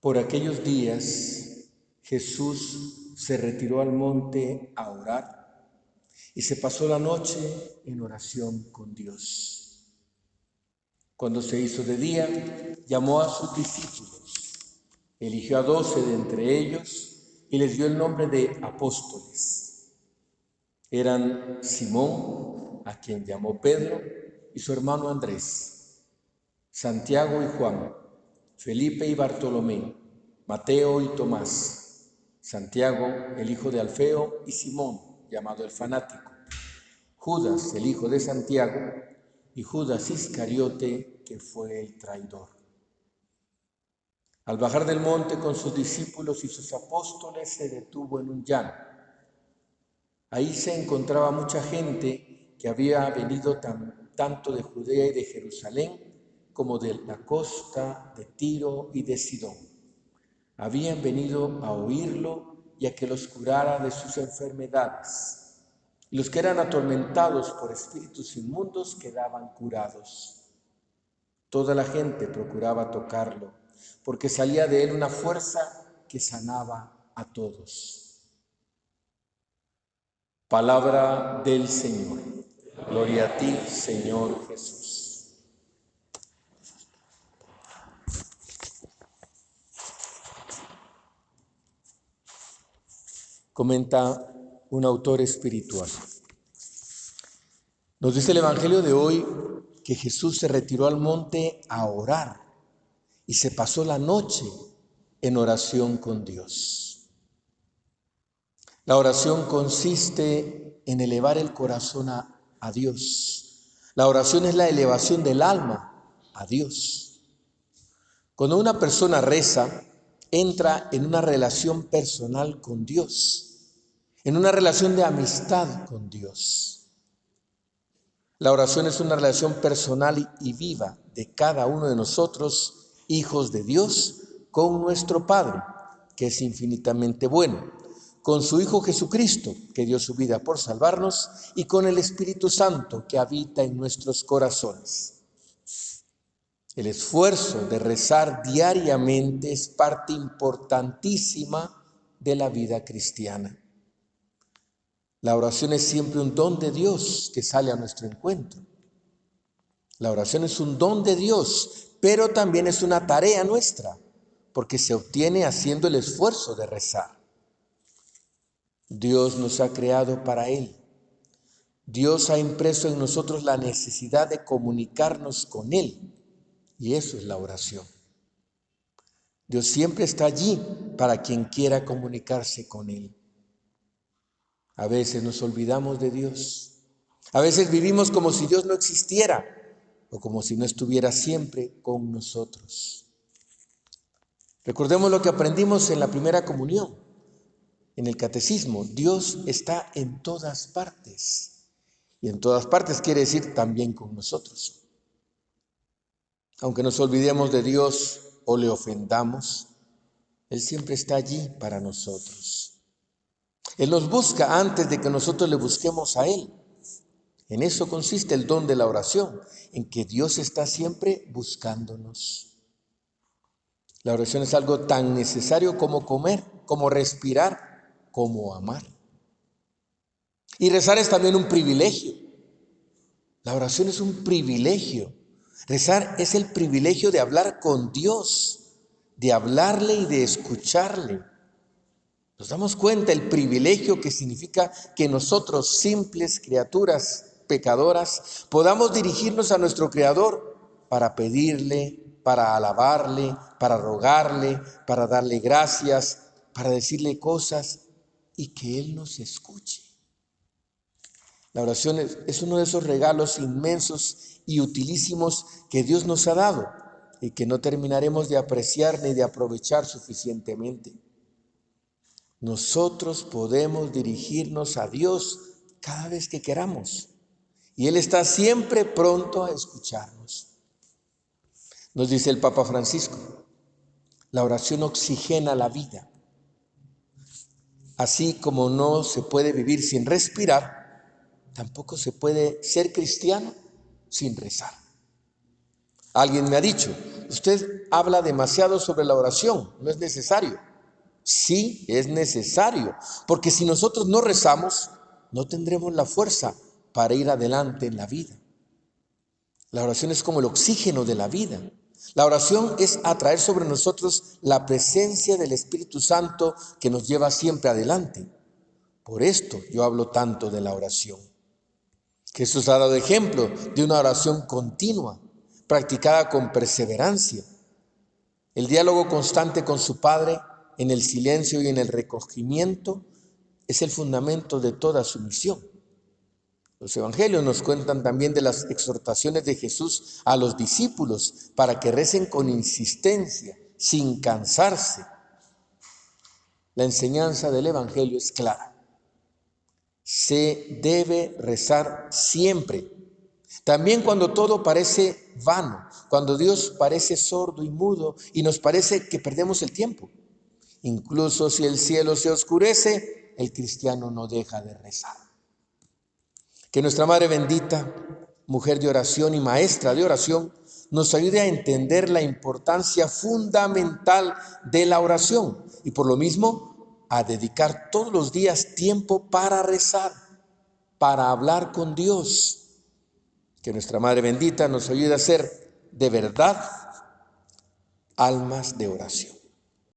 Por aquellos días, Jesús se retiró al monte a orar y se pasó la noche en oración con Dios. Cuando se hizo de día, llamó a sus discípulos, eligió a 12 de entre ellos y les dio el nombre de apóstoles. Eran Simón, a quien llamó Pedro, y su hermano Andrés, Santiago y Juan, Felipe y Bartolomé, Mateo y Tomás, Santiago, el hijo de Alfeo, y Simón, llamado el fanático, Judas, el hijo de Santiago, y Judas Iscariote, que fue el traidor. Al bajar del monte con sus discípulos y sus apóstoles, se detuvo en un llano. Ahí se encontraba mucha gente que había venido tanto de Judea y de Jerusalén como de la costa de Tiro y de Sidón. Habían venido a oírlo y a que los curara de sus enfermedades. Y los que eran atormentados por espíritus inmundos quedaban curados. Toda la gente procuraba tocarlo, porque salía de él una fuerza que sanaba a todos. Palabra del Señor. Gloria a ti, Señor Jesús. Comenta un autor espiritual. Nos dice el Evangelio de hoy que Jesús se retiró al monte a orar y se pasó la noche en oración con Dios. La oración consiste en elevar el corazón a Dios. La oración es la elevación del alma a Dios. Cuando una persona reza, entra en una relación personal con Dios, en una relación de amistad con Dios. La oración es una relación personal y viva de cada uno de nosotros, hijos de Dios, con nuestro Padre, que es infinitamente bueno, con su Hijo Jesucristo, que dio su vida por salvarnos, y con el Espíritu Santo, que habita en nuestros corazones. El esfuerzo de rezar diariamente es parte importantísima de la vida cristiana. La oración es siempre un don de Dios que sale a nuestro encuentro. La oración es un don de Dios, pero también es una tarea nuestra, porque se obtiene haciendo el esfuerzo de rezar. Dios nos ha creado para Él. Dios ha impreso en nosotros la necesidad de comunicarnos con Él, y eso es la oración. Dios siempre está allí para quien quiera comunicarse con Él. A veces nos olvidamos de Dios. A veces vivimos como si Dios no existiera o como si no estuviera siempre con nosotros. Recordemos lo que aprendimos en la primera comunión, en el catecismo. Dios está en todas partes. Y en todas partes quiere decir también con nosotros. Aunque nos olvidemos de Dios o le ofendamos, Él siempre está allí para nosotros. Él nos busca antes de que nosotros le busquemos a Él. En eso consiste el don de la oración, en que Dios está siempre buscándonos. La oración es algo tan necesario como comer, como respirar, como amar. Y rezar es también un privilegio. La oración es un privilegio. Rezar es el privilegio de hablar con Dios, de hablarle y de escucharle. Nos damos cuenta el privilegio que significa que nosotros, simples criaturas pecadoras, podamos dirigirnos a nuestro Creador para pedirle, para alabarle, para rogarle, para darle gracias, para decirle cosas y que Él nos escuche. La oración es uno de esos regalos inmensos y utilísimos que Dios nos ha dado y que no terminaremos de apreciar ni de aprovechar suficientemente. Nosotros podemos dirigirnos a Dios cada vez que queramos y Él está siempre pronto a escucharnos. Nos dice el Papa Francisco, la oración oxigena la vida. Así como no se puede vivir sin respirar, tampoco se puede ser cristiano sin rezar. Alguien me ha dicho, usted habla demasiado sobre la oración, no es necesario. Sí, es necesario, porque si nosotros no rezamos, no tendremos la fuerza para ir adelante en la vida. La oración es como el oxígeno de la vida. La oración es atraer sobre nosotros la presencia del Espíritu Santo que nos lleva siempre adelante. Por esto yo hablo tanto de la oración. Jesús ha dado ejemplo de una oración continua, practicada con perseverancia. El diálogo constante con su Padre en el silencio y en el recogimiento es el fundamento de toda su misión. Los evangelios nos cuentan también de las exhortaciones de Jesús a los discípulos para que recen con insistencia, sin cansarse. La enseñanza del evangelio es clara. Se debe rezar siempre. También cuando todo parece vano, cuando Dios parece sordo y mudo y nos parece que perdemos el tiempo. Incluso si el cielo se oscurece, el cristiano no deja de rezar. Que nuestra Madre bendita, mujer de oración y maestra de oración, nos ayude a entender la importancia fundamental de la oración y por lo mismo a dedicar todos los días tiempo para rezar, para hablar con Dios. Que nuestra Madre bendita nos ayude a ser de verdad almas de oración.